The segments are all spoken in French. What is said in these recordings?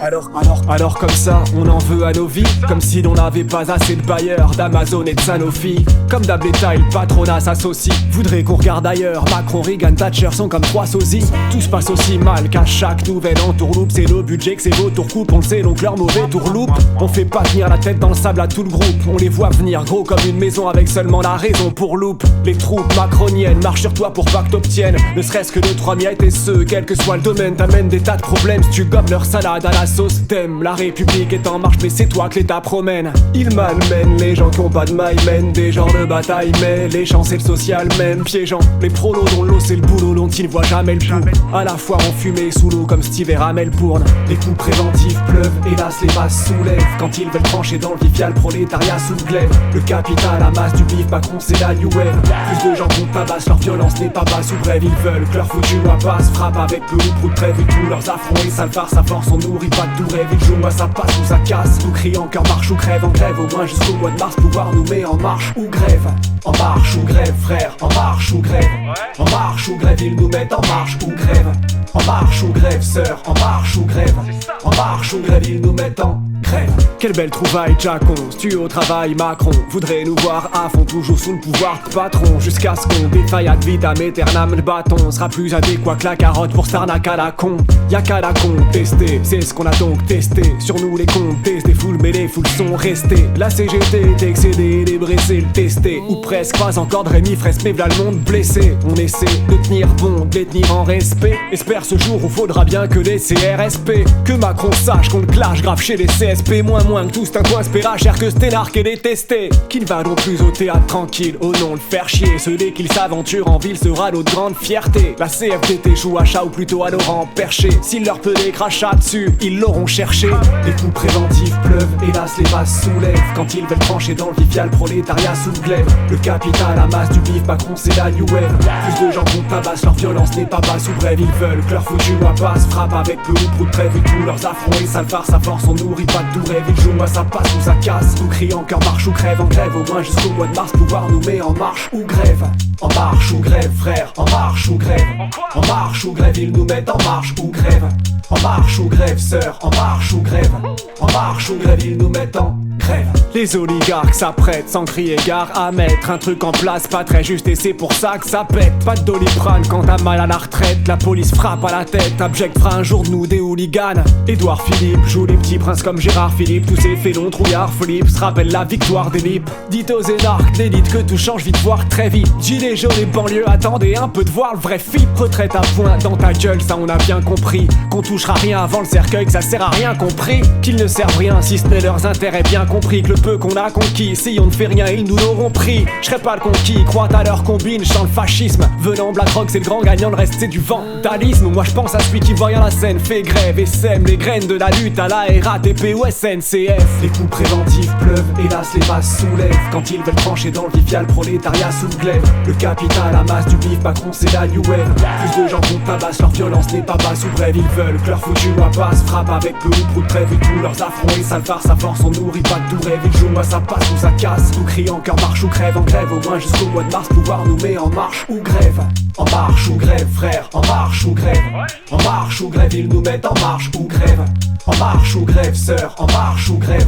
Alors comme ça, on en veut à nos vies. Comme si l'on n'avait pas assez de bailleurs, d'Amazon et de Sanofi. Comme d'hab l'État et le patronat s'associent. Voudrait qu'on regarde ailleurs. Macron, Reagan, Thatcher sont comme trois sosies. Tout se passe aussi mal qu'à chaque nouvelle entourloupe. C'est le budget que c'est vos tourcoupes. On le sait donc leur mauvais tourloupe. On fait pas tenir la tête dans le sable à tout le groupe. On les voit venir gros comme une maison avec seulement la raison pour loupe. Les troupes macroniennes marchent sur toi pour pas que t'obtiennes ne serait-ce que 2-3 miettes, et ce, quel que soit le domaine, t'amènes des tas de problèmes. Si tu gobes leur salade à la sauce thème. La République est en marche mais c'est toi que l'État promène. Ils malmènent les gens qui ont pas de maille, mènent des genres de bataille, mais les chances et le social même piégeant les prolos dont l'eau c'est le boulot dont ils ne voient jamais le bout. À la fois enfumés sous l'eau comme Steve et Ramel Bourne. Les coups préventifs pleuvent, hélas les masses soulèvent. Quand ils veulent trancher dans le vivial, prolétariat sous le glaive. Le capital amasse du bif, Macron c'est la new wave. Plus de gens qu'on tabasse, leur violence n'est pas basse ou brève. Ils veulent que leur foutu à passe, frappe avec peu ou prou de trêve. Et tous leurs affronts et sale farce, à force on nourrit pas de tout rêve. Ils jouent à ça passe ou ça casse. Nous crions encore marche ou crève, en grève au moins jusqu'au mois de mars. Pouvoir nous met en marche ou grève. En marche ou grève frère, en marche ou grève. En marche ou grève, ils nous mettent en marche ou grève. En marche ou grève sœur, en marche ou grève. En marche ou grève, ils nous mettent en grève. Quelle belle trouvaille Jacon, tu au travail Macron. Voudrait nous voir à fond, toujours sous le pouvoir de patron. Jusqu'à ce qu'on défaille ad vitam aeternam. Le bâton sera plus adéquat que la carotte pour s'arnaquer à la con. Y'a qu'à la contester, c'est ce qu'on a donc testé. Sur nous les comptes, des foules mais les foules sont restées. La CGT est excédée, les bressés le tester. Ou presque pas encore de Rémi Fraisse, mais v'là le monde blessé. On essaie de tenir bon, de les tenir en respect. Espère ce jour où faudra bien que les CRSP. Que Macron sache qu'on le clash grave chez les CSP. Moins que tous un coin spéra cher que Sténarque et détesté. Qu'il va donc plus au théâtre tranquille, oh non le faire chier. Ce dès qu'il s'aventure en ville sera notre grande fierté. La CFDT joue à chat ou plutôt à Laurent Perché. S'il leur peut des crachats dessus, ils l'auront cherché. Les coups préventifs pleuvent, hélas les masses soulèvent. Quand ils veulent trancher dans le vivial, prolétariat sous le glaive. Le capital amasse du bif, Macron c'est la new wave. Plus de gens qu'on tabasse, leur violence n'est pas basse ou brève. Ils veulent que leur foutu à passe, frappe avec peu ou prou de trêve. Et tous leurs affronts et sale farce, à force on nourrit pas de tout rêve. Ils jouent à ça passe ou ça casse. Nous crions encore marche ou crève, en grève au moins jusqu'au mois de mars. Pouvoir nous met en marche ou grève. En marche ou grève frère, en marche ou grève. En marche ou grève, ils nous mettent en marche ou grève. En marche ou grève sœur, en marche ou grève. En marche ou grève, ils nous mettent en grève. Les oligarques s'apprêtent sans crier gare à mettre un truc en place pas très juste et c'est pour ça que ça pète. Pas de Doliprane quand t'as mal à la retraite. La police frappe à la tête, abject fera un jour de nous des hooligans. Édouard Philippe joue les petits princes comme Gérard Philippe. Tous ces félons trouillards Philippe se rappellent la victoire des lips. Dites aux énarques d'élite que tout change vite voire très vite. Gilets jaunes et banlieues, attendez un peu de voir le vrai FIP. Retraite à point dans ta gueule, ça on a bien compris. Qu'on touchera rien avant le cercueil, que ça sert à rien compris. Qu'ils ne servent rien si ce n'est leurs intérêts bien compris. Que le peu qu'on a conquis, si on ne fait rien ils nous l'auront pris. Je serai pas le conquis, croient à leur combine, je sens le fascisme. Venant Black Rock c'est le grand gagnant, le reste c'est du vandalisme. Moi je pense à celui qui voyant la scène fait grève et sème les graines de la lutte à la RATP ou SNCF. Les coups préventifs pleuvent, hélas les masses soulèvent. Quand ils veulent trancher dans le vivial, prolétariat sous le glaive. Le capital amasse du bif, Macron c'est la new wave. Plus de gens qu'on tabasse, leur violence n'est pas basse ou brève. Ils veulent que leur foutu à passe, frappe avec peu ou prou de trêve. Et tous leurs affronts et sale farce, à force on nourrit pas de tout rêve. Ils jouent à ça passe ou ça casse. Nous crions encore marche ou crève, en grève au moins jusqu'au mois de mars. Pouvoir nous met en marche ou grève. En marche ou grève frère, en marche ou grève. En marche ou grève, ils nous mettent en marche ou grève. En marche ou grève sœur, en marche ou grève.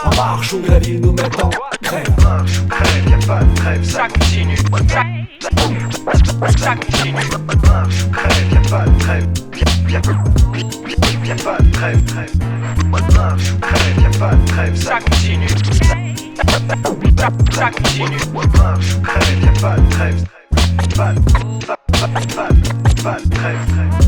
En marche ou grève, ils nous mettent en grève. Marche ou crève, y'a pas de trêve, ça continue. Ça continue. Marche ou crève, y'a pas de trêve. Y'a pas de trêve, trêve. Marche ou crève, y'a pas de trêve, ça continue. Ça continue. Marche ou crève, y'a pas de trêve. Pas de trêve, trêve.